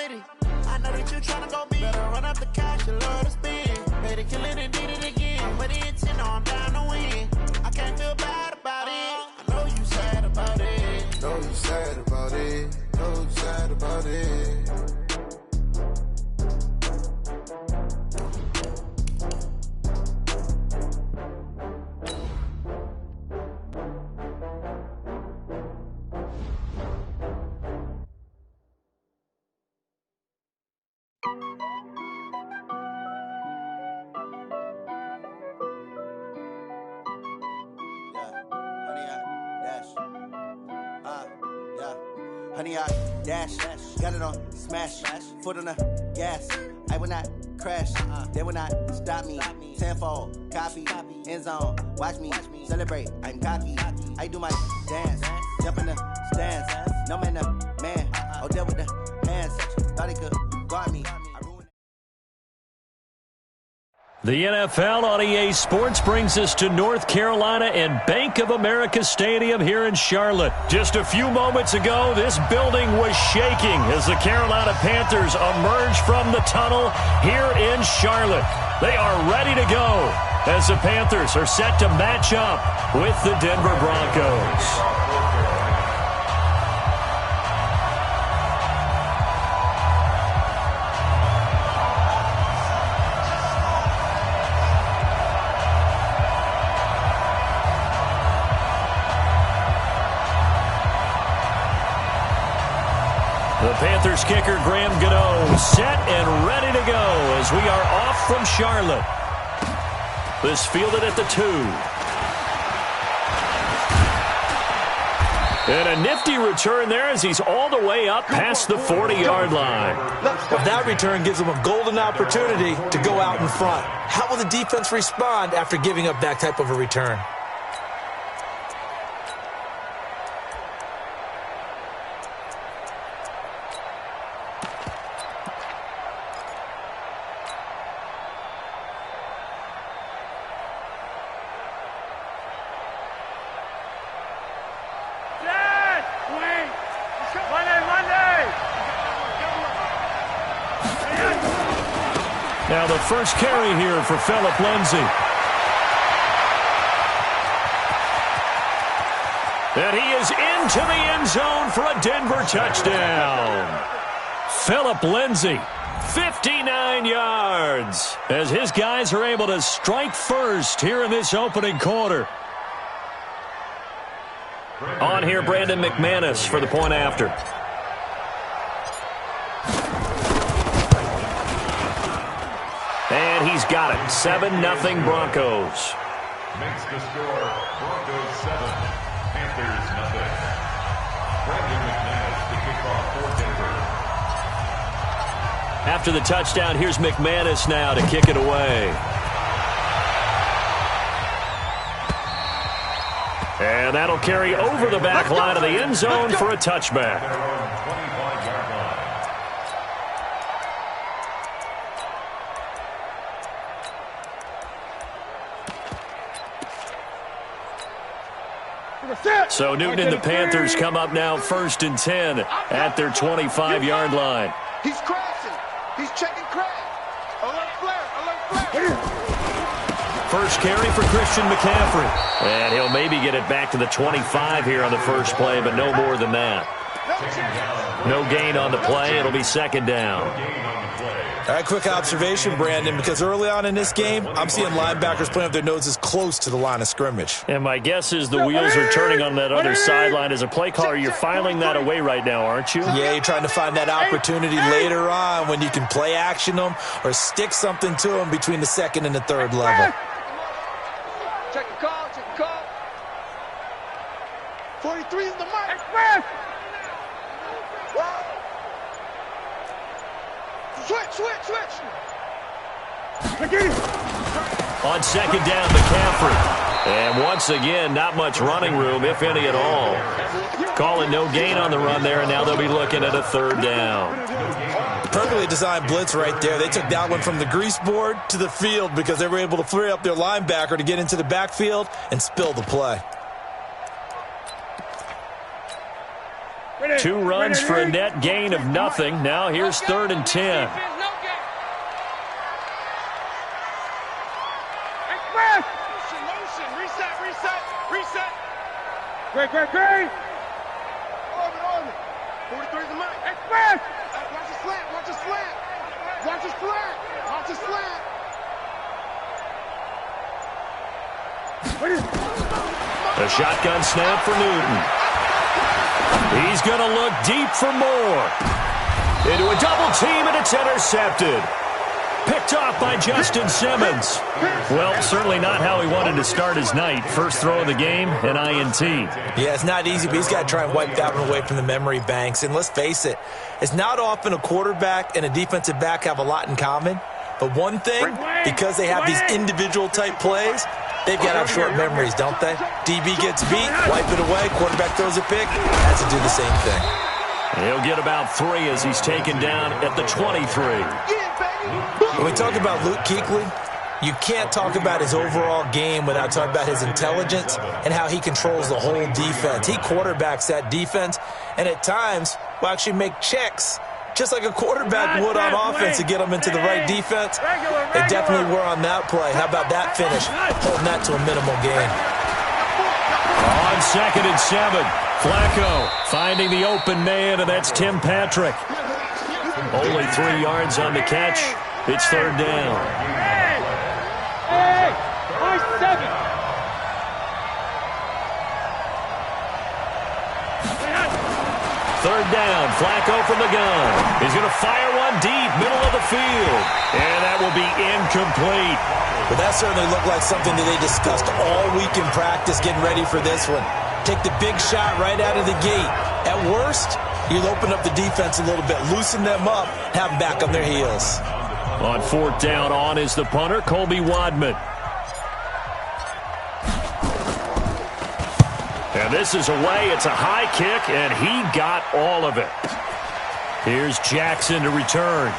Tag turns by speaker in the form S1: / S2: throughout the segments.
S1: litty. I know that you tryna go big. Better run up the cash, you love to spin. Better kill it and did it again. But it's in, I'm down to win. I can't feel bad about it. I know you sad about it.
S2: Know you sad about it. Know you sad about it.
S1: Honey, I dash, got it on, smash, foot on the gas. I will not crash, they will not stop me. Tenfold, copy, end zone, watch me celebrate. I'm cocky, I do my dance, jump in the stands. No man, man, oh, deal with the hands. Thought he could guard me.
S3: The NFL on EA Sports brings us to North Carolina and Bank of America Stadium here in Charlotte. Just a few moments ago, this building was shaking as the Carolina Panthers emerge from the tunnel here in Charlotte. They are ready to go as the Panthers are set to match up with the Denver Broncos. The Panthers kicker Graham Gano set and ready to go as we are off from Charlotte. This fielded at the 2. And a nifty return there as he's all the way up past the 40-yard line.
S4: That return gives him a golden opportunity to go out in front. How will the defense respond after giving up that type of a return?
S3: Now the first carry here for Phillip Lindsay. And he is into the end zone for a Denver touchdown. Phillip Lindsay, 59 yards, as his guys are able to strike first here in this opening quarter. On here, Brandon McManus for the point after. And he's got it. 7-0 Broncos.
S5: Makes the score Broncos 7, Panthers 0. Brandon McManus to kick off for Denver.
S3: After the touchdown, here's McManus now to kick it away. And that'll carry over the back line of the end zone for a touchback. So Newton and the Panthers come up now 1st and 10 at their 25-yard line.
S2: He's crashing. He's checking crash. Alert flare. Alert flare.
S3: First carry for Christian McCaffrey. And he'll maybe get it back to the 25 here on the first play, but no more than that. No gain on the play. It'll be second down.
S4: All right, quick observation, Brandon, because early on in this game, I'm seeing linebackers playing with their noses close to the line of scrimmage.
S3: And my guess is the wheels are turning on that other sideline. As a play caller, you're filing that away right now, aren't you?
S4: Yeah, you're trying to find that opportunity later on when you can play action them or stick something to them between the second and the third level.
S2: Check the call. Check the call. 43 is the mark. Express. Switch.
S3: On second down, McCaffrey. And once again, not much running room, if any at all. Calling no gain on the run there, and now they'll be looking at a third down.
S4: Perfectly designed blitz right there. They took that one from the grease board to the field because they were able to free up their linebacker to get into the backfield and spill the play.
S3: 2 runs for a net gain of nothing. Now here's 3rd and 10.
S2: Great. Orbit. 43's the mic. Express! Watch the slant.
S3: A shotgun snap for Newton. He's going to look deep for more. Into a double team, and it's intercepted. Picked off by Justin Simmons. Well, certainly not how he wanted to start his night. First throw of the game, an INT.
S4: Yeah, it's not easy, but he's got to try and wipe that one away from the memory banks. And let's face it, it's not often a quarterback and a defensive back have a lot in common. But one thing, because they have these individual type plays, they've got to have short memories, don't they? DB gets beat, wipe it away, quarterback throws a pick, has to do the same thing.
S3: He'll get about 3 as he's taken down at the 23.
S4: When we talk about Luke Kuechly, you can't talk about his overall game without talking about his intelligence and how he controls the whole defense. He quarterbacks that defense, and at times will actually make checks, just like a quarterback would on offense to get them into the right defense. They definitely were on that play. How about that finish? Holding that to a minimal gain.
S3: On 2nd and 7, Flacco finding the open man, and that's Tim Patrick. Only 3 yards on the catch. It's 3rd down.
S2: Hey! 7.
S3: Third down, Flacco from the gun. He's going to fire one deep, middle of the field. And that will be incomplete.
S4: But that certainly looked like something that they discussed all week in practice getting ready for this one. Take the big shot right out of the gate. At worst, you'll open up the defense a little bit, loosen them up, have them back on their heels.
S3: On 4th down, on is the punter, Colby Wadman. And this is away. It's a high kick, and he got all of it. Here's Jackson to return.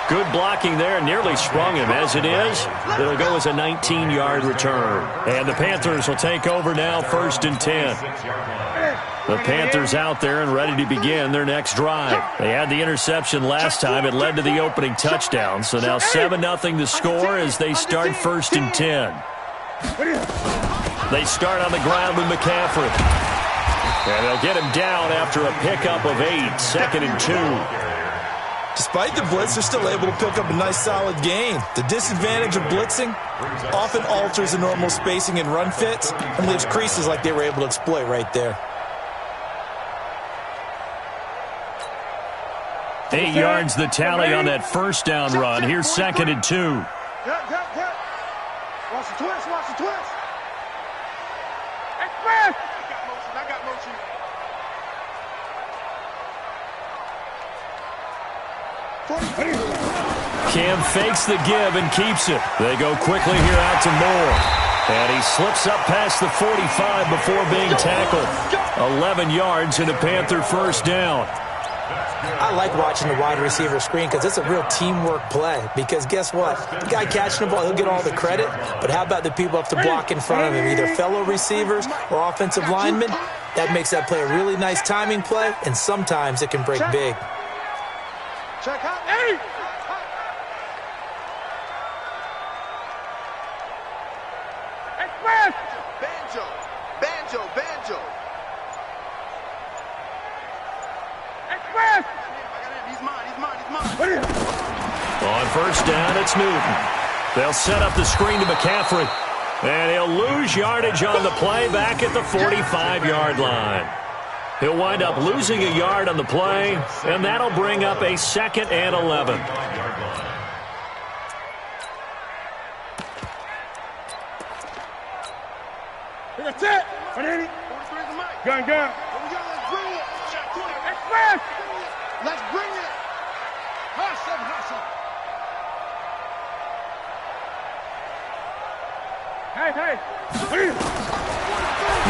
S3: Good blocking there. Nearly sprung him. As it is, it'll go as a 19-yard return. And the Panthers will take over now, 1st and 10. The Panthers out there and ready to begin their next drive. They had the interception last time. It led to the opening touchdown. So now 7-0 the score as they start 1st and 10. They start on the ground with McCaffrey. And they'll get him down after a pickup of 8, 2nd and 2.
S4: Despite the blitz, they're still able to pick up a nice solid gain. The disadvantage of blitzing often alters the normal spacing and run fits and leaves creases like they were able to exploit right there.
S3: 8 yards the tally on that 1st down run. Here's 2nd and 2.
S2: Watch the twist. Express! I got motion.
S3: Cam fakes the give and keeps it. They go quickly here out to Moore. And he slips up past the 45 before being tackled. 11 yards and a Panther 1st down.
S4: I like watching the wide receiver screen because it's a real teamwork play. Because guess what? The guy catching the ball, he'll get all the credit. But how about the people up to block in front of him, either fellow receivers or offensive linemen? That makes that play a really nice timing play, and sometimes it can break big.
S2: Check out. Hey! Express! Banjo. Express! He's mine.
S3: On 1st down, it's Newton. They'll set up the screen to McCaffrey. And he'll lose yardage on the play back at the 45-yard line. He'll wind up losing a yard on the play, and that'll bring up a 2nd and 11.
S2: That's it. Gun. Let's bring it. Express. Let's bring it. Hustle. Hey.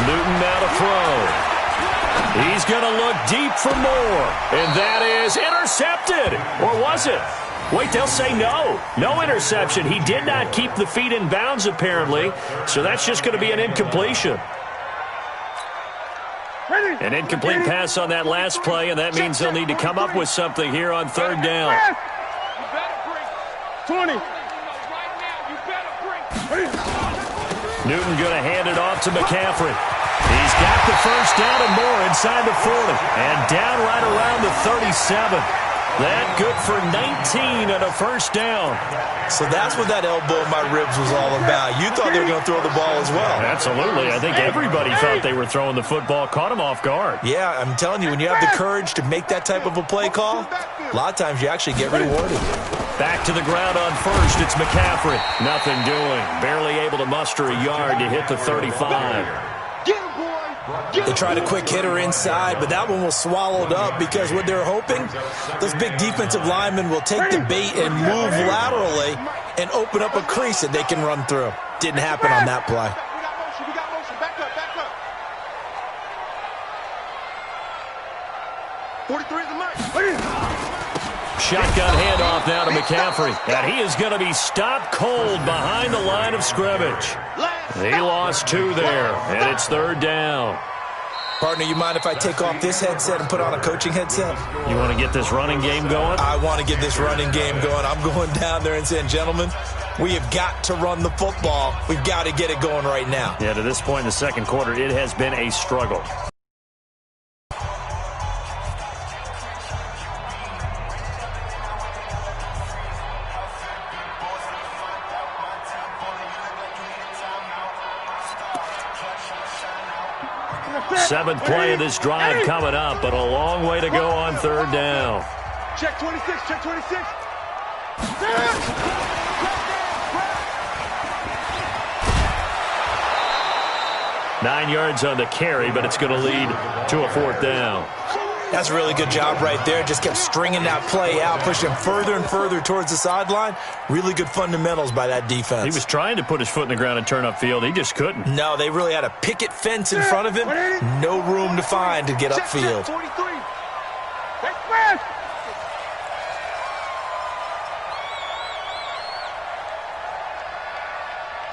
S3: Newton now to throw. He's going to look deep for more. And that is intercepted. Or was it? Wait, they'll say no. No interception. He did not keep the feet in bounds, apparently. So that's just going to be an incompletion. An incomplete pass on that last play, and that means they'll need to come up with something here on third down.
S2: 20.
S3: Newton going to hand it off to McCaffrey. He's got the first down and more inside the 40. And down right around the 37. That good for 19 and a first down.
S4: So that's what that elbow in my ribs was all about. You thought they were going to throw the ball as well.
S3: Absolutely. I think everybody thought they were throwing the football. Caught him off guard.
S4: Yeah, I'm telling you, when you have the courage to make that type of a play call, a lot of times you actually get rewarded.
S3: Back to the ground on first. It's McCaffrey. Nothing doing. Barely able to muster a yard to hit the 35.
S4: They tried a quick hitter inside, but that one was swallowed up because what they're hoping, those big defensive linemen will take the bait and move laterally and open up a crease that they can run through. Didn't happen on that play.
S2: We got motion. Back up. 43 is the mark.
S3: Shotgun handoff now to McCaffrey. And he is going to be stopped cold behind the line of scrimmage. He lost 2 there, and it's third down.
S4: Partner, you mind if I take off this headset and put on a coaching headset?
S3: You want to get this running game going?
S4: I want to get this running game going. I'm going down there and saying, gentlemen, we have got to run the football. We've got to get it going right now.
S3: Yeah, to this point in the second quarter, it has been a struggle. Seventh play of this drive coming up, but a long way to go on third down.
S2: Check 26.
S3: 9 yards on the carry, but it's going to lead to a fourth down.
S4: That's a really good job right there. Just kept stringing that play out, pushing further and further towards the sideline. Really good fundamentals by that defense.
S3: He was trying to put his foot in the ground and turn upfield. He just couldn't.
S4: No, they really had a picket fence in front of him. No room to find to get upfield.
S2: 43. Express.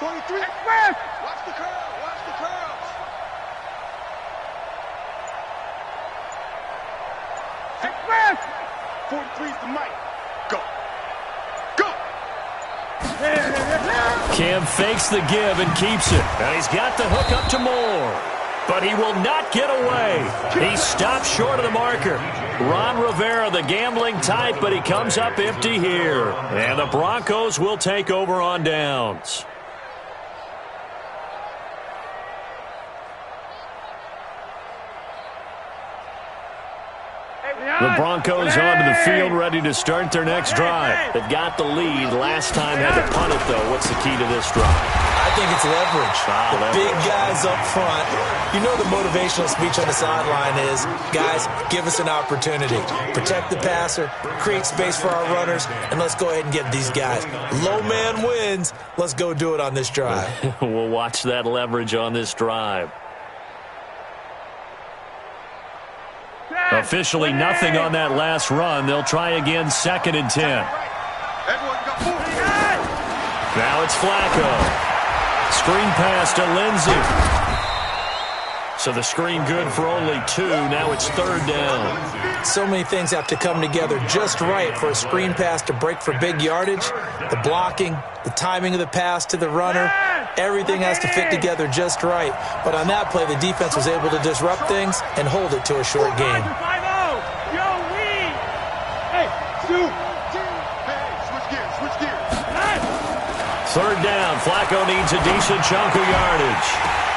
S2: 43. Express. Watch the curl. 43 is the mic. Go.
S3: Cam fakes the give and keeps it. And he's got the hook up to Moore. But he will not get away. He stops short of the marker. Ron Rivera, the gambling type, but he comes up empty here. And the Broncos will take over on downs. The Broncos onto the field, ready to start their next drive. They've got the lead. Last time had to punt it, though. What's the key to this drive?
S4: I think it's leverage.
S3: Leverage.
S4: Big guys up front. You know the motivational speech on the sideline is, guys, give us an opportunity. Protect the passer, create space for our runners, and let's go ahead and get these guys. Low man wins. Let's go do it on this drive.
S3: We'll watch that leverage on this drive. Officially nothing on that last run. They'll try again, 2nd and 10. Now it's Flacco. Screen pass to Lindsey. So the screen good for only 2. Now it's third down.
S4: So many things have to come together just right for a screen pass to break for big yardage. The blocking, the timing of the pass to the runner, everything has to fit together just right. But on that play, the defense was able to disrupt things and hold it to a short game.
S3: Third down. Flacco needs a decent chunk of yardage.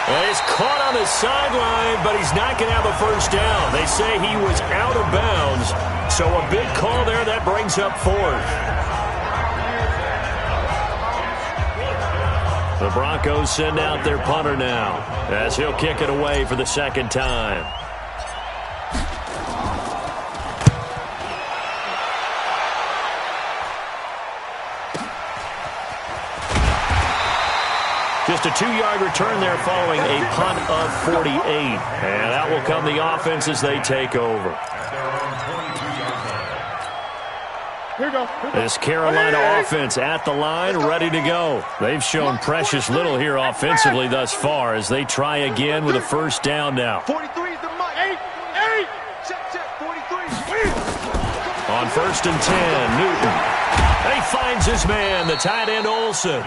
S3: And he's caught on the sideline, but he's not going to have a first down. They say he was out of bounds. So a big call there. That brings up 4th. The Broncos send out their punter now as he'll kick it away for the second time. Just a 2-yard return there following a punt of 48. And that will come the offense as they take over. This Carolina offense at the line, ready to go. They've shown precious little here offensively thus far as they try again with a first down now.
S2: 43 is the mic.
S3: On 1st and 10, Newton. And he finds his man, the tight end Olsen.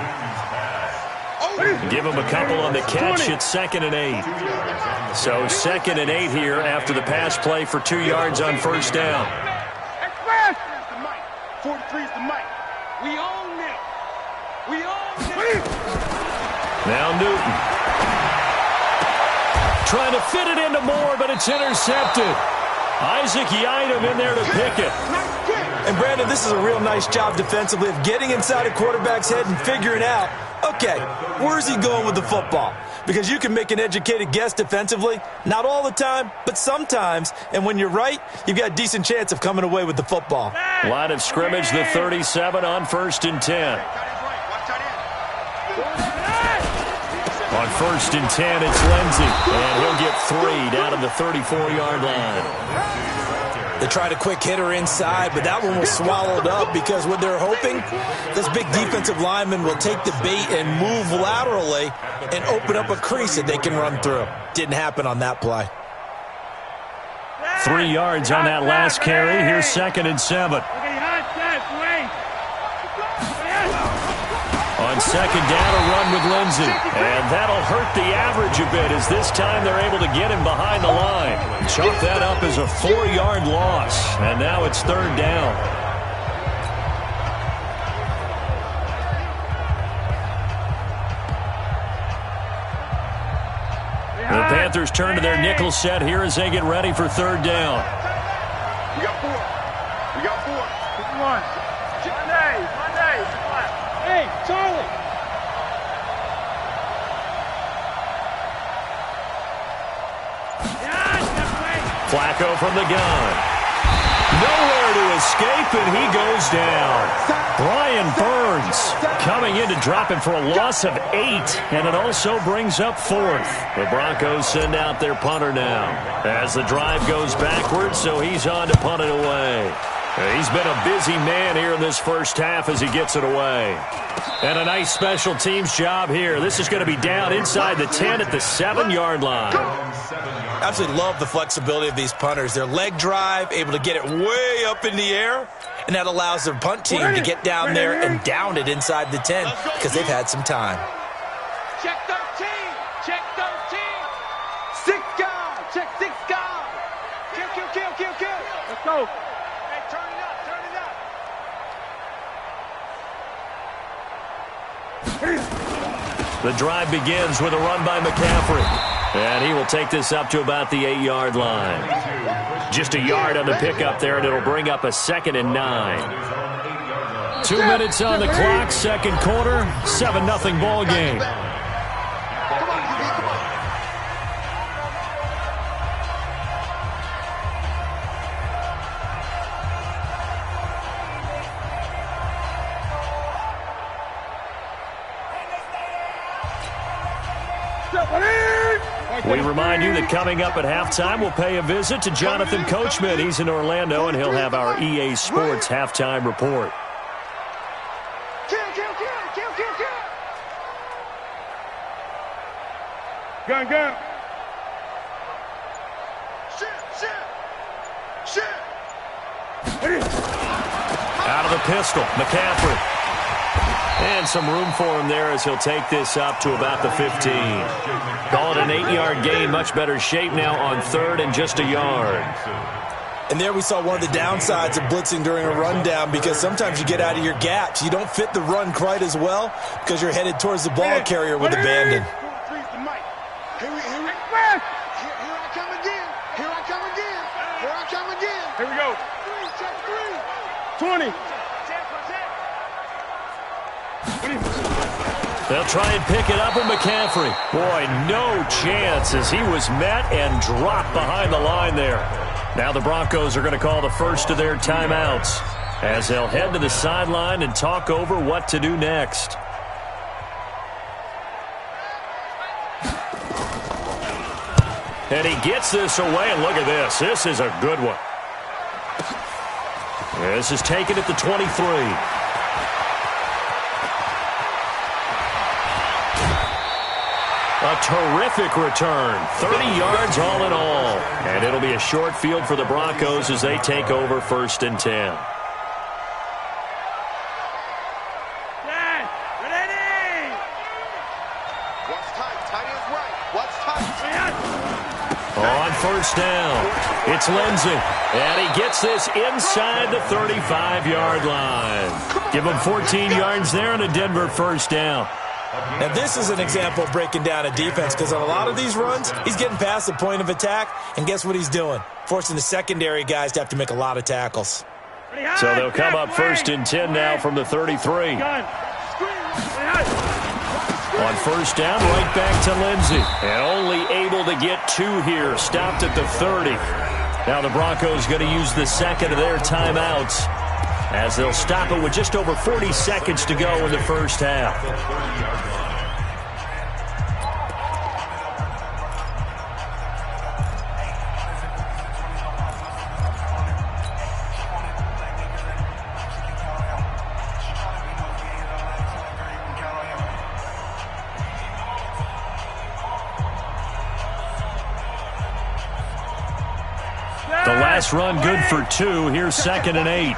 S3: Give him a couple on the catch. It's 2nd and 8. So 2nd and 8 here after the pass play for 2 yards on 1st down.
S2: 43's the mic. We own them. We own them.
S3: Now Newton. Trying to fit it into Moore, but it's intercepted. Isaac Yiadom in there to pick it.
S4: And, Brandon, this is a real nice job defensively of getting inside a quarterback's head and figuring out, okay, where's he going with the football? Because you can make an educated guess defensively, not all the time, but sometimes. And when you're right, you've got a decent chance of coming away with the football.
S3: Line of scrimmage, the 37 on 1st and 10. On 1st and 10, it's Lindsey. And he'll get 3 down to the 34-yard line.
S4: They tried a quick hitter inside, but that one was swallowed up because what they're hoping, this big defensive lineman will take the bait and move laterally and open up a crease that they can run through. Didn't happen on that play.
S3: 3 yards on that last carry. Here's 2nd and 7. On 2nd down, a run with Lindsey. And that'll hurt the average a bit as this time they're able to get him behind the line. Chalk that up as a 4-yard loss. And now it's 3rd down. The Panthers turn to their nickel set here as they get ready for 3rd down.
S2: We got 4. We got 4. 51. Monday. Hey, Charlie.
S3: Flacco from the gun. Nowhere to escape, and he goes down. Brian Burns coming in to drop him for a loss of 8, and it also brings up 4th. The Broncos send out their punter now as the drive goes backwards, so he's on to punt it away. He's been a busy man here in this first half as he gets it away. And a nice special teams job here. This is going to be down inside the 10 at the 7-yard line.
S4: Absolutely love the flexibility of these punters. Their leg drive, able to get it way up in the air, and that allows their punt team to get down there and down it inside the 10 because they've had some time.
S2: Check 13. Check 13. 6 guys. Check 6 guys. Kill. Let's go. Hey, turn it up.
S3: The drive begins with a run by McCaffrey. And he will take this up to about the 8-yard line. Just a yard on the pickup there, and it'll bring up a 2nd and 9. 2 minutes on the clock, 2nd quarter, 7-0 ball game. We remind you that coming up at halftime, we'll pay a visit to Jonathan Coachman. He's in Orlando, and he'll have our EA Sports halftime report.
S2: Kill. Gun. Shit.
S3: Out of the pistol, McCaffrey. And some room for him there as he'll take this up to about the 15. Call it an 8-yard gain, much better shape now on 3rd and just a yard.
S4: And there we saw one of the downsides of blitzing during a rundown because sometimes you get out of your gaps. You don't fit the run quite as well because you're headed towards the ball carrier with abandon.
S2: Here I come again. Here we go. 20.
S3: They'll try and pick it up with McCaffrey. Boy, no chance as he was met and dropped behind the line there. Now the Broncos are going to call the first of their timeouts as they'll head to the sideline and talk over what to do next. And he gets this away, and look at this. This is a good one. This is taken at the 23. A terrific return. 30 yards all in all. And it'll be a short field for the Broncos as they take over 1st and 10. On 1st down, it's Lindsey. And he gets this inside the 35-yard line. Give him 14 yards there and a Denver 1st down.
S4: Now, this is an example of breaking down a defense because on a lot of these runs, he's getting past the point of attack, and guess what he's doing? Forcing the secondary guys to have to make a lot of tackles.
S3: So they'll come up 1st and 10 now from the 33. On 1st down, right back to Lindsey. And only able to get 2 here. Stopped at the 30. Now the Broncos going to use the second of their timeouts as they'll stop it with just over 40 seconds to go in the first half. The last run good for 2. Here's 2nd and 8.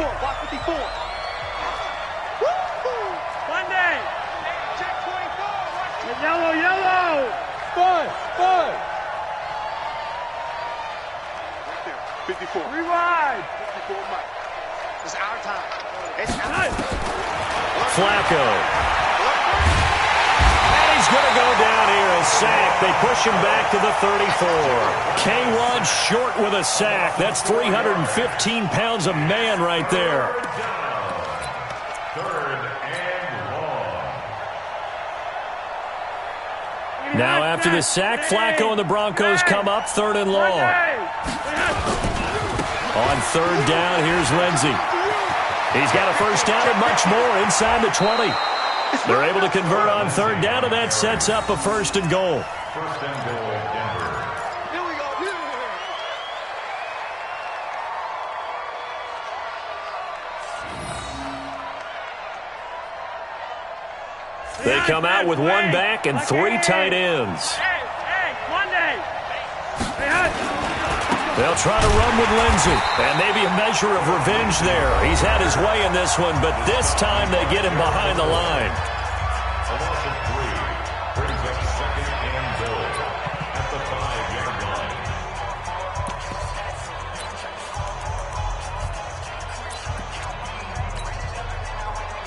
S2: Monday. Check 24. Yellow. 5. 54. Rewind. 54 Mike. It's our time. It's our time.
S3: Flacco. He's going to go down here and sack. They push him back to the 34. K1 short with a sack. That's 315 pounds of man right there.
S5: 3rd and long.
S3: Now after the sack, Flacco and the Broncos come up 3rd and long. On 3rd down, here's Lindsey. He's got a 1st down and much more inside the 20. They're able to convert on 3rd down, and that sets up a 1st and goal.
S5: 1st and goal, Denver.
S2: Here we go.
S3: They come out with 1 back and 3 tight ends.
S2: Hey, Monday.
S3: They'll try to run with Lindsey, and maybe a measure of revenge there. He's had his way in this one, but this time they get him behind the line.
S5: A loss of 3 brings up 2nd and goal at the 5-yard line.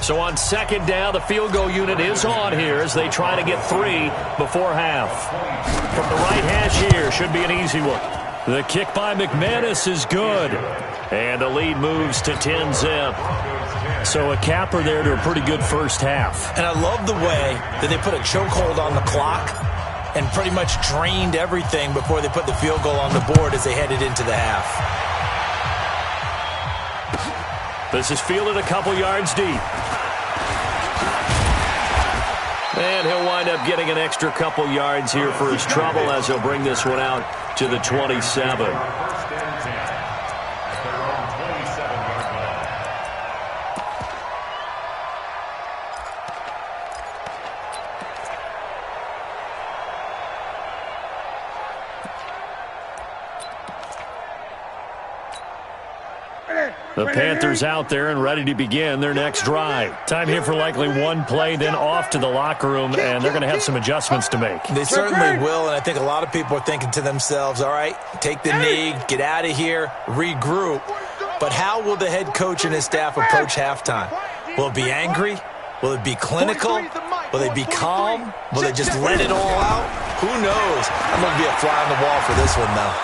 S3: So on 2nd down, the field goal unit is on here as they try to get 3 before half. From the right hash here, should be an easy one. The kick by McManus is good. And the lead moves to 10-zip. So a capper there to a pretty good first half.
S4: And I love the way that they put a chokehold on the clock and pretty much drained everything before they put the field goal on the board as they headed into the half.
S3: This is fielded a couple yards deep. And he'll wind up getting an extra couple yards here for his trouble as he'll bring this one out to the 27. The Panthers out there and ready to begin their next drive. Time here for likely 1 play, then off to the locker room, and they're going to have some adjustments to make.
S4: They certainly will, and I think a lot of people are thinking to themselves, all right, take the knee, get out of here, regroup. But how will the head coach and his staff approach halftime? Will it be angry? Will it be clinical? Will they be calm? Will they just let it all out? Who knows? I'm going to be a fly on the wall for this one, though.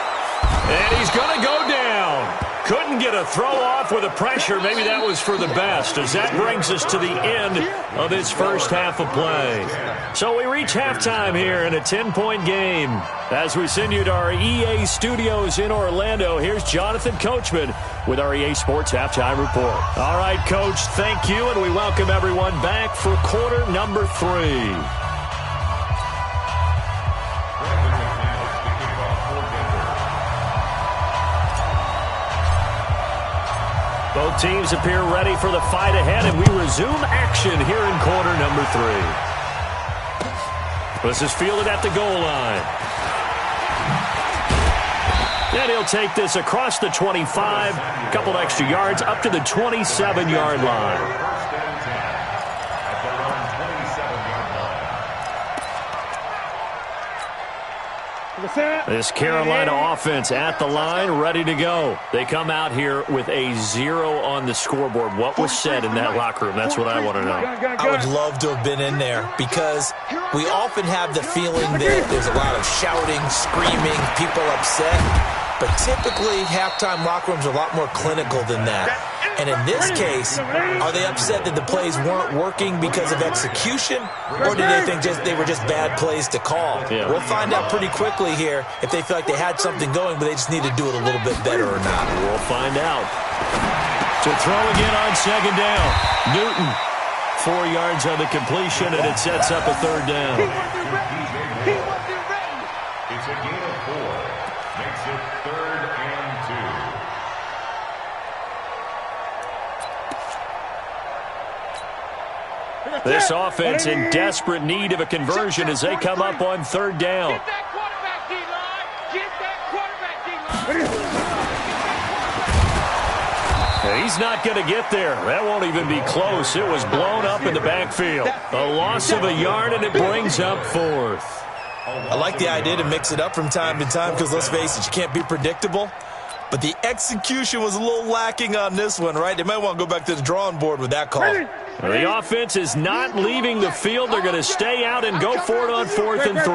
S3: And he's going to go down. Couldn't get a throw off with the pressure. Maybe that was for the best, as that brings us to the end of this first half of play. So we reach halftime here in a 10-point game. As we send you to our EA studios in Orlando, here's Jonathan Coachman with our EA Sports Halftime Report. All right, Coach, thank you, and we welcome everyone back for quarter number 3. Both teams appear ready for the fight ahead, and we resume action here in quarter number 3. This is fielded at the goal line. And he'll take this across the 25, a couple extra yards, up to the 27-yard line. This Carolina offense at the line, ready to go. They come out here with a 0 on the scoreboard. What was said in that locker room? That's what I want to know.
S4: I would love to have been in there because we often have the feeling that there's a lot of shouting, screaming, people upset. But typically, halftime locker rooms are a lot more clinical than that. And in this case, are they upset that the plays weren't working because of execution? Or did they think they were just bad plays to call?
S3: Yeah.
S4: We'll find out pretty quickly here if they feel like they had something going, but they just need to do it a little bit better or not.
S3: We'll find out. To throw again on second down. Newton, 4 yards on the completion, and it sets up a third down.
S5: It's a gain of 4. Makes it 3rd and 2.
S3: This offense in desperate need of a conversion as they come up on third down.
S2: Get that quarterback, D-line. Get that quarterback, D-line.
S3: He's not going to get there. That won't even be close. It was blown up in the backfield. A loss of a yard, and it brings up 4th.
S4: I like the idea to mix it up from time to time because, let's face it, you can't be predictable. But the execution was a little lacking on this one, right? They might want to go back to the drawing board with that call.
S3: The offense is not leaving the field. They're going to stay out and go for it on 4th and 3.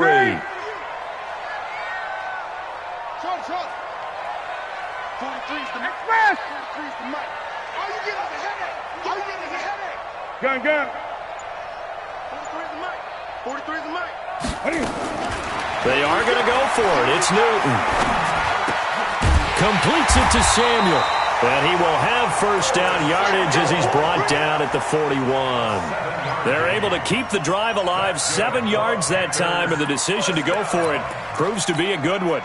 S2: 43's the express. 43's the mic. How you getting a headache? How you getting a headache? Gun. 43's the mic. 43's the mic.
S3: They are going to go for it. It's Newton. Completes it to Samuel. And he will have first down yardage as he's brought down at the 41. They're able to keep the drive alive, 7 yards that time, and the decision to go for it proves to be a good one.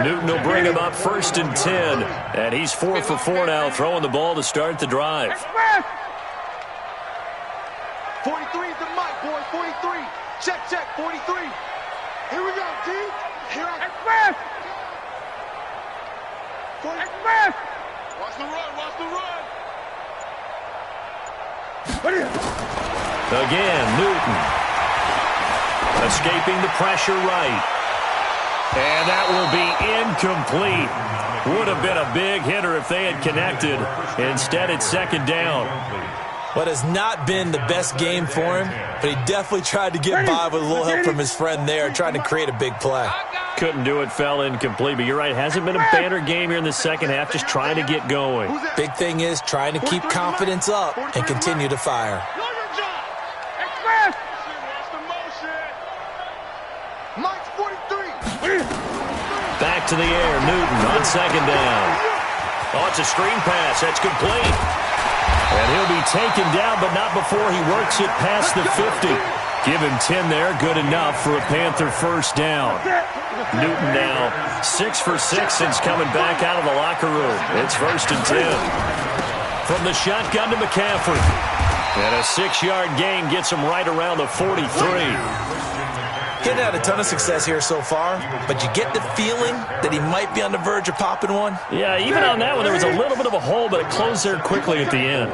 S3: Newton will bring him up 1st and 10, and he's 4 for 4 now, throwing the ball to start the drive.
S2: 43's the mic, boys. 43. Check, 43. Here we go, D. Here I express. Express. Watch the run.
S3: Again, Newton. Escaping the pressure right. And that will be incomplete. Would have been a big hitter if they had connected. Instead, it's 2nd down.
S4: What has not been the best game for him, but he definitely tried to get by with a little help from his friend there, trying to create a big play.
S3: Couldn't do it, fell incomplete. But you're right, hasn't been a banner game here in the second half, just trying to get going.
S4: Big thing is trying to keep confidence up and continue to fire.
S3: Back to the air, Newton on 2nd down. Oh, it's a screen pass. That's complete. And he'll be taken down, but not before he works it past the 50. Give him 10 there, good enough for a Panther first down. Newton now 6 for 6 since coming back out of the locker room. It's 1st and 10. From the shotgun to McCaffrey. And a 6-yard gain gets him right around the 43.
S4: Getting had a ton of success here so far, but you get the feeling that he might be on the verge of popping one.
S3: Yeah, even on that one, there was a little bit of a hole, but it closed there quickly at the end.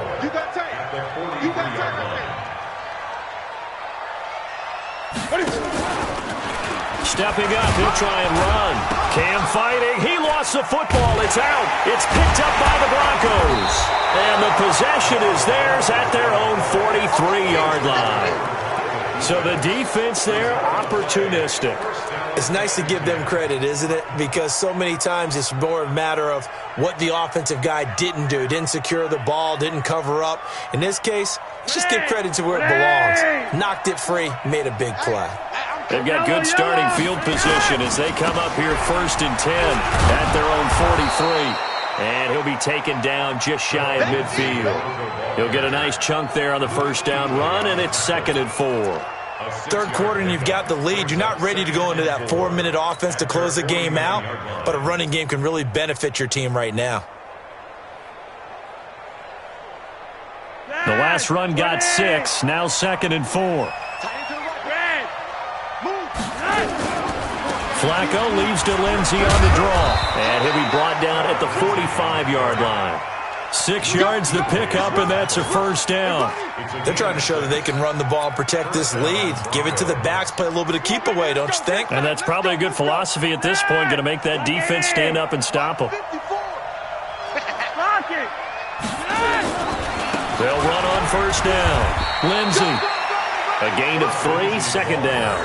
S3: Stepping up, he'll try and run. Cam fighting. He lost the football. It's out. It's picked up by the Broncos. And the possession is theirs at their own 43-yard line. So the defense there, opportunistic.
S4: It's nice to give them credit, isn't it? Because so many times it's more a matter of what the offensive guy didn't do. Didn't secure the ball, didn't cover up. In this case, let's just give credit to where it belongs. Knocked it free, made a big play.
S3: They've got good starting field position as they come up here 1st and 10 at their own 43. And he'll be taken down just shy of midfield. He'll get a nice chunk there on the first down run, and it's 2nd and 4.
S4: Third quarter and you've got the lead. You're not ready to go into that 4-minute offense to close the game out, but a running game can really benefit your team right now.
S3: The last run got 6, now 2nd and 4.
S2: Move
S3: Flacco leaves to Lindsey on the draw. And he'll be brought down at the 45-yard line. 6 yards the pickup, and that's a first down.
S4: They're trying to show that they can run the ball and protect this lead. Give it to the backs, play a little bit of keep away, don't you think?
S3: And that's probably a good philosophy at this point, going to make that defense stand up and stop them. They'll run on first down. Lindsey, a gain of 3, second down.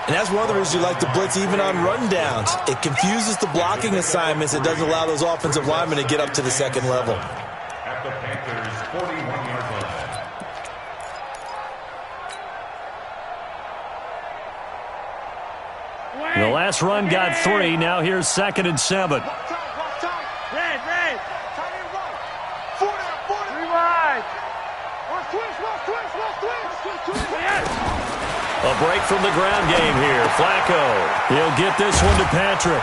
S4: And that's one of the reasons you like to blitz even on rundowns. It confuses the blocking assignments. It doesn't allow those offensive linemen to get up to the second level.
S5: At the Panthers' 41-yard line.
S3: The last run got 3. Now here's 2nd and 7. A break from the ground game here. Flacco, he'll get this one to Patrick.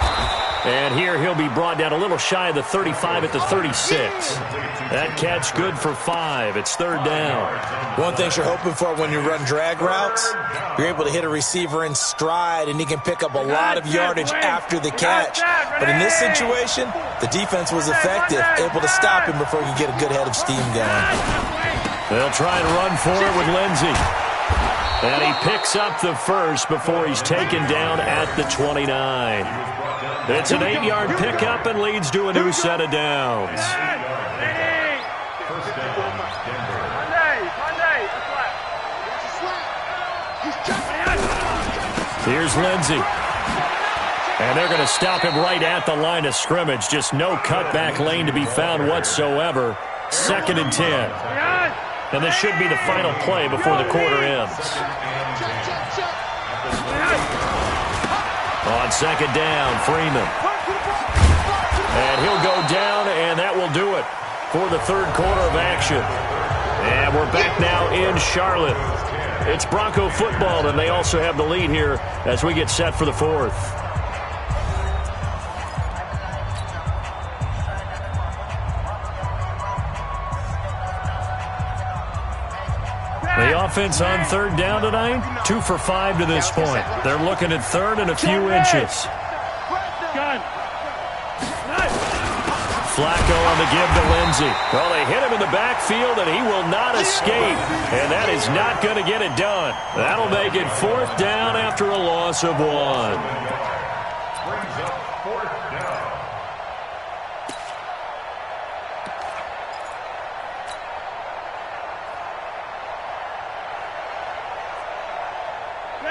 S3: And here he'll be brought down a little shy of the 35 at the 36. That catch good for 5. It's third down.
S4: One thing you're hoping for when you run drag routes, you're able to hit a receiver in stride, and he can pick up a lot of yardage after the catch. But in this situation, the defense was effective, able to stop him before he could get a good head of steam going.
S3: They'll try and run for it with Lindsey. And he picks up the first before he's taken down at the 29. It's an 8-yard pickup and leads to a new set of downs. Here's Lindsey. And they're going to stop him right at the line of scrimmage. Just no cutback lane to be found whatsoever. 2nd and 10. And this should be the final play before the quarter ends. On 2nd down, Freeman. And he'll go down, and that will do it for the third quarter of action. And we're back now in Charlotte. It's Bronco football, and they also have the lead here as we get set for the fourth. The offense on third down tonight, 2 for 5 to this point. They're looking at third and a few inches. Flacco on the give to Lindsey. Well, they hit him in the backfield, and he will not escape. And that is not going to get it done. That'll make it 4th down after a loss of 1.
S5: Brings up 4th down.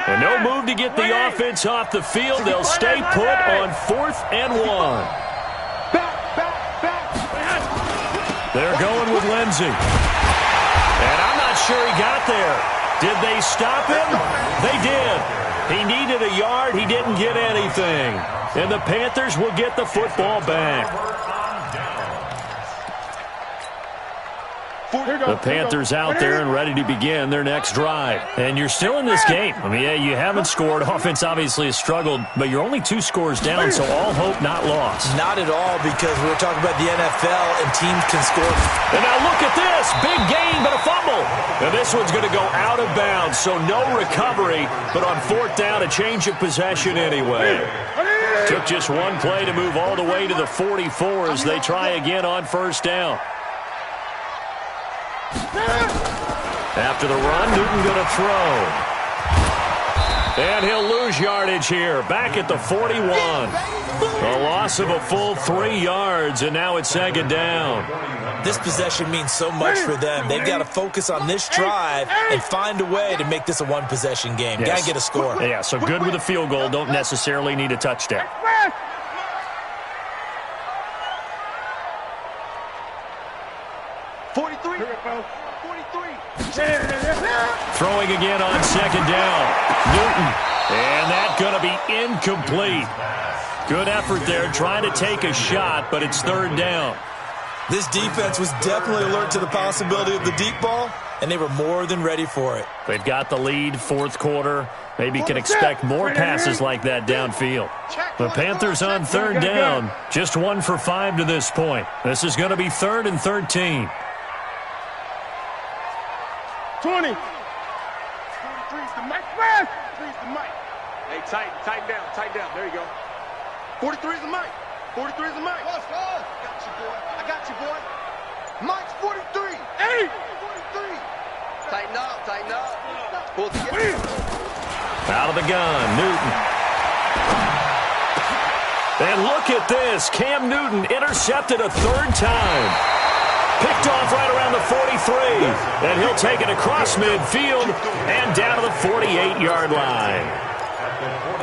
S3: And no move to get the offense off the field. They'll stay put on 4th and 1. They're going with Lindsey. And I'm not sure he got there. Did they stop him? They did. He needed a yard. He didn't get anything. And the Panthers will get the football back. The Panthers out there and ready to begin their next drive. And you're still in this game. I mean, yeah, you haven't scored. Offense obviously has struggled, but you're only 2 scores down, so all hope not lost.
S4: Not at all, because we're talking about the NFL and teams can score.
S3: And now look at this. Big gain, but a fumble. And this one's going to go out of bounds, so no recovery, but on 4th down, a change of possession anyway. Took just one play to move all the way to the 44 as they try again on 1st down. After the run, Newton going to throw. And he'll lose yardage here. Back at the 41. A loss of a full 3 yards, and now it's 2nd down.
S4: This possession means so much for them. They've got to focus on this drive and find a way to make this a one-possession game.
S3: Yes.
S4: Got to get a score.
S3: Yeah, so good with a field goal. Don't necessarily need a touchdown. Throwing again on 2nd down. Newton. And that's going to be incomplete. Good effort there trying to take a shot, but it's 3rd down.
S4: This defense was definitely alert to the possibility of the deep ball, and they were more than ready for it.
S3: They've got the lead, 4th quarter. Maybe can expect more passes like that downfield. The Panthers on 3rd down. Just 1 for 5 to this point. This is going to be 3rd and 13.
S2: 20. 23's the mic. 3's the mic. Hey, tighten down. There you go. 43 is the mic. 43 is the mic. Let's go. I got you, boy. Mike's 43. Hey! 43. Tighten up. Pull together.
S3: Out of the gun, Newton. And look at this. Cam Newton intercepted a third time. Picked off right around the 43. And he'll take it across midfield and down to the 48-yard line.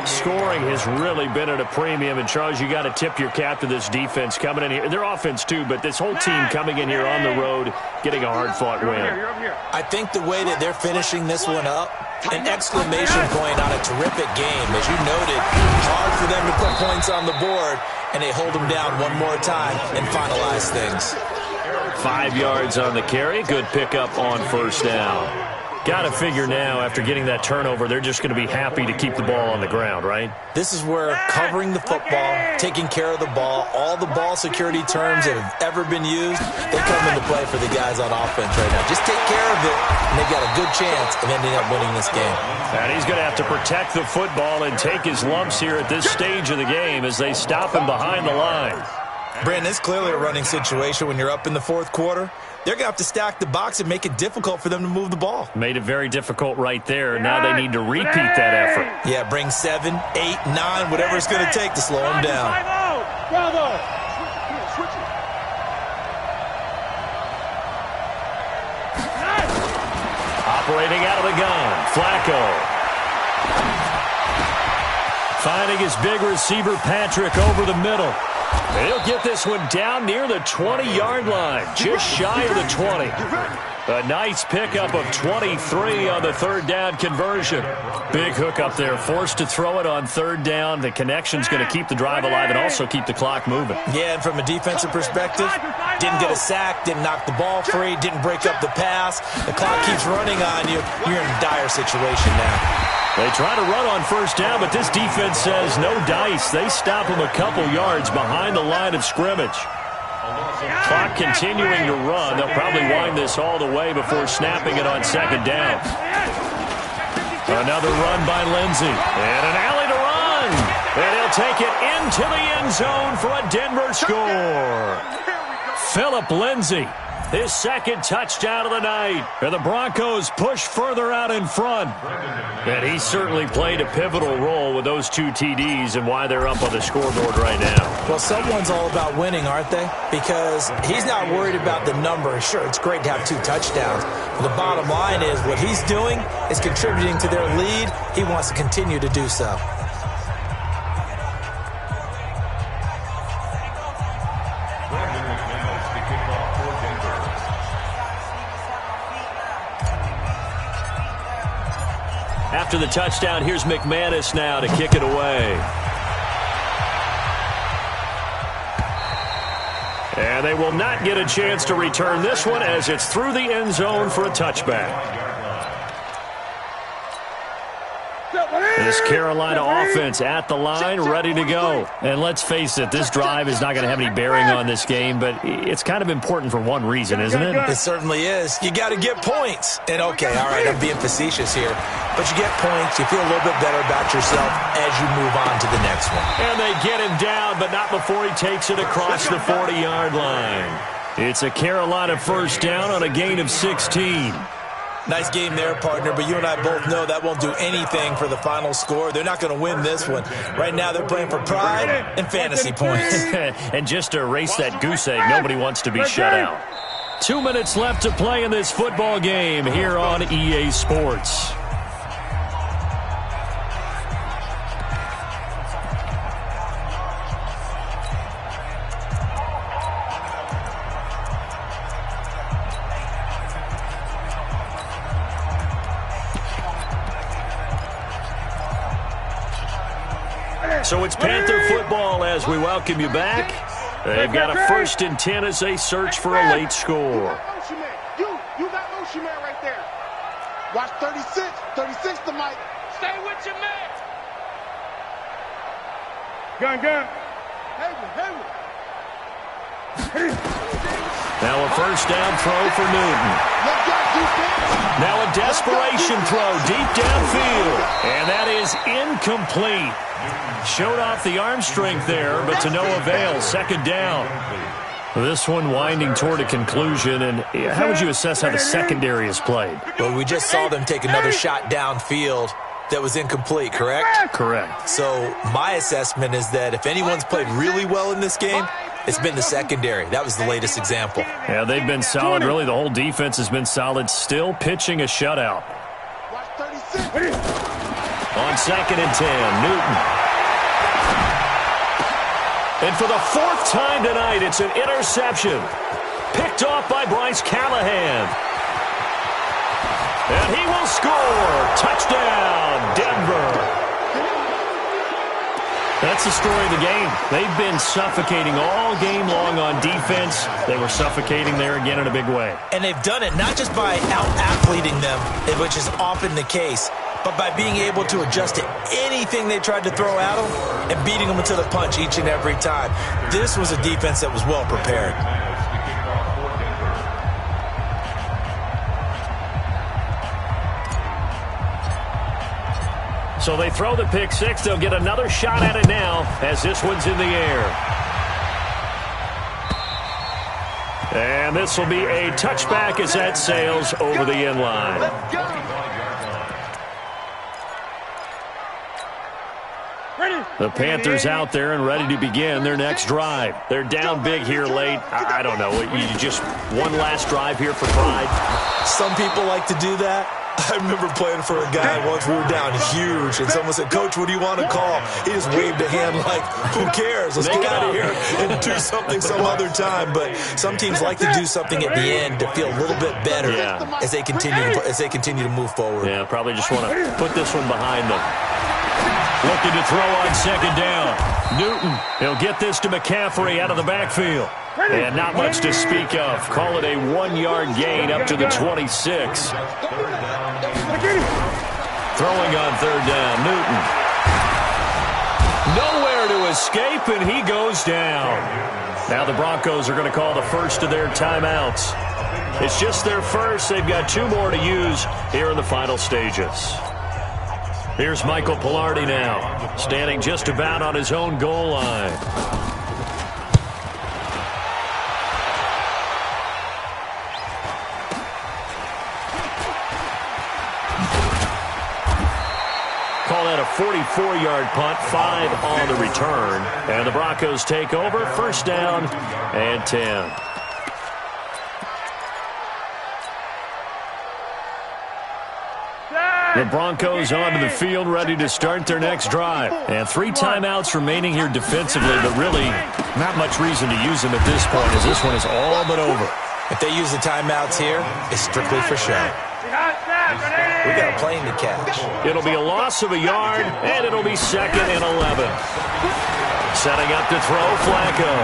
S3: Scoring has really been at a premium. And, Charles, you got to tip your cap to this defense coming in here. Their offense, too, but this whole team coming in here on the road, getting a hard-fought win.
S4: I think the way that they're finishing this one up, an exclamation point on a terrific game. As you noted, hard for them to put points on the board, and they hold them down one more time and finalize things.
S3: 5 yards on the carry. Good pickup on first down. Got to figure now, after getting that turnover, they're just going to be happy to keep the ball on the ground, right?
S4: This is where covering the football, taking care of the ball, all the ball security terms that have ever been used, they come into play for the guys on offense right now. Just take care of it, and they've got a good chance of ending up winning this game.
S3: And he's going to have to protect the football and take his lumps here at this stage of the game as they stop him behind the line.
S4: Brandon, it's clearly a running situation when you're up in the fourth quarter. They're going to have to stack the box and make it difficult for them to move the ball.
S3: Made it very difficult right there. Now they need to repeat that effort.
S4: Yeah, bring 7, 8, 9, whatever it's going to take to slow them down.
S2: Bravo!
S3: Operating out of the gun, Flacco. Finding his big receiver, Patrick, over the middle. He'll get this one down near the 20-yard line, just shy of the 20. A nice pickup of 23 on the third down conversion. Big hook up there, forced to throw it on third down. The connection's going to keep the drive alive and also keep the clock moving.
S4: Yeah, and from a defensive perspective, didn't get a sack, didn't knock the ball free, didn't break up the pass. The clock keeps running on you. You're in a dire situation now.
S3: They try to run on first down, but this defense says no dice. They stop him a couple yards behind the line of scrimmage. Clock continuing to run. They'll probably wind this all the way before snapping it on second down. Another run by Lindsey. And an alley to run. And he'll take it into the end zone for a Denver score. Phillip Lindsey, his second touchdown of the night. And the Broncos push further out in front. And he certainly played a pivotal role with those 2 TDs and why they're up on the scoreboard right now.
S4: Well, someone's all about winning, aren't they? Because he's not worried about the number. Sure, it's great to have 2 touchdowns. But the bottom line is what he's doing is contributing to their lead. He wants to continue to do so.
S3: After the touchdown, here's McManus now to kick it away. And they will not get a chance to return this one as it's through the end zone for a touchback. This Carolina offense at the line, ready to go. And let's face it, this drive is not going to have any bearing on this game, but it's kind of important for one reason, isn't it?
S4: It certainly is. You got to get points. And, okay, all right, I'm being facetious here. But you get points, you feel a little bit better about yourself as you move on to the next one.
S3: And they get him down, but not before he takes it across the 40-yard line. It's a Carolina first down on a gain of 16.
S4: Nice game there, partner, but you and I both know that won't do anything for the final score. They're not going to win this one. Right now they're playing for pride and fantasy points.
S3: And just to erase that goose egg, nobody wants to be shut out. 2 minutes left to play in this football game here on EA Sports. So it's Panther football as we welcome you back. They've got a 1st and 10 as they search for a late score.
S2: You got motion man right there. Watch 36. 36 to Mike. Stay with your man. Gun. Haywood.
S3: Now a first down throw for Newton. Now a desperation throw deep downfield. And that is incomplete. Showed off the arm strength there, but to no avail. Second down. This one winding toward a conclusion. And how would you assess how the secondary has played?
S4: Well, we just saw them take another shot downfield that was incomplete, correct?
S3: Correct.
S4: So my assessment is that if anyone's played really well in this game, it's been the secondary. That was the latest example.
S3: Yeah, they've been solid. Really, the whole defense has been solid. Still pitching a shutout. On 2nd and 10, Newton. And for the 4th time tonight, it's an interception. Picked off by Bryce Callahan. And he will score. Touchdown, Denver. That's the story of the game. They've been suffocating all game long on defense. They were suffocating there again in a big way.
S4: And they've done it not just by out-athleting them, which is often the case, but by being able to adjust to anything they tried to throw at them and beating them to the punch each and every time. This was a defense that was well prepared.
S3: So they throw the pick six. They'll get another shot at it now as this one's in the air. And this will be a touchback as that sails over the end line. The Panthers out there and ready to begin their next drive. They're down big here late. I don't know. You just one last drive here for pride.
S4: Some people like to do that. I remember playing for a guy once. We were down huge, and someone said, "Coach, what do you want to call?" He just waved a hand like, "Who cares? Let's get out of here and do something some other time." But some teams like to do something at the end to feel a little bit better as they continue to move forward.
S3: Yeah, probably just want to put this one behind them. Looking to throw on 2nd down. Newton, he'll get this to McCaffrey out of the backfield. And not much to speak of. Call it a 1-yard gain up to the 26. Throwing on 3rd down, Newton. Nowhere to escape, and he goes down. Now the Broncos are going to call the first of their timeouts. It's just their first. They've got 2 more to use here in the final stages. Here's Michael Pilardi now, standing just about on his own goal line. Call that a 44-yard punt, 5 on the return. And the Broncos take over, 1st down and 10. The Broncos onto the field, ready to start their next drive. And 3 timeouts remaining here defensively, but really not much reason to use them at this point, as this one is all but over.
S4: If they use the timeouts here, it's strictly for show. We got a plane to catch.
S3: It'll be a loss of a yard, and it'll be 2nd and 11. Setting up to throw, Flacco.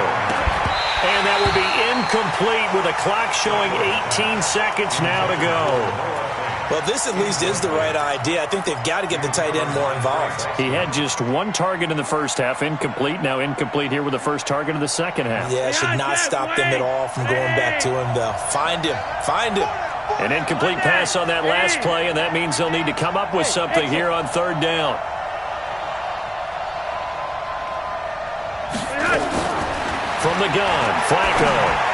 S3: And that will be incomplete with a clock showing 18 seconds now to go.
S4: Well, this at least is the right idea. I think they've got to get the tight end more involved.
S3: He had just 1 target in the first half, incomplete. Now incomplete here with the first target of the second half.
S4: Yeah, should not stop them at all from going back to him, though. Find him. Find him.
S3: An incomplete pass on that last play, and that means they'll need to come up with something here on 3rd down. From the gun, Flacco.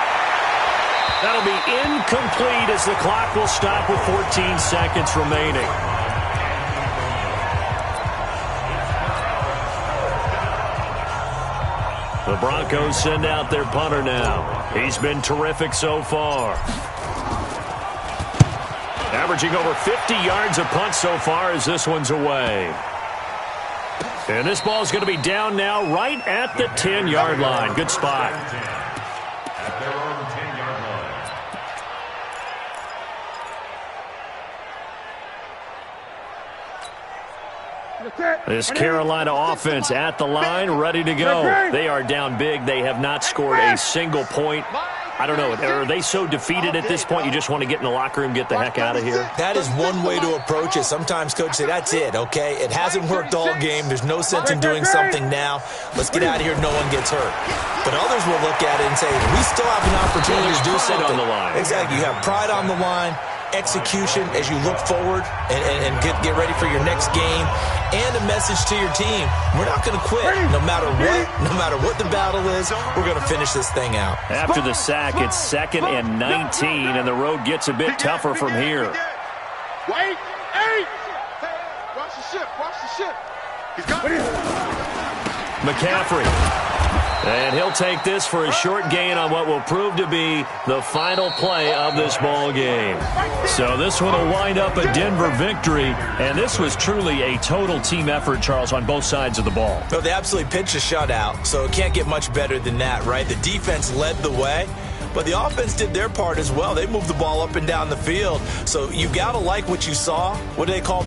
S3: That'll be incomplete as the clock will stop with 14 seconds remaining. The Broncos send out their punter now. He's been terrific so far. Averaging over 50 yards a punt so far as this one's away. And this ball's going to be down now right at the 10-yard line. Good spot. This Carolina offense at the line, ready to go. They are down big. They have not scored a single point. I don't know. Are they so defeated at this point you just want to get in the locker room, get the heck out of here?
S4: That is one way to approach it. Sometimes coaches say, that's it, okay? It hasn't worked all game. There's no sense in doing something now. Let's get out of here. No one gets hurt. But others will look at it and say, we still have an opportunity to do something.
S3: On the line.
S4: Exactly. You have pride on the line, execution as you look forward and get ready for your next game, and a message to your team. We're not going to quit no matter what the battle is. We're going to finish this thing out.
S3: After the sack, it's 2nd and 19, and the road gets a bit tougher from here.
S2: Wait, 8. Watch the ship. Watch the ship. He's got it.
S3: McCaffrey. And he'll take this for a short gain on what will prove to be the final play of this ball game. So this one will wind up a Denver victory, and this was truly a total team effort, Charles, on both sides of the ball.
S4: So they absolutely pitched a shutout, so it can't get much better than that, right? The defense led the way, but the offense did their part as well. They moved the ball up and down the field, so you've got to like what you saw. What do they call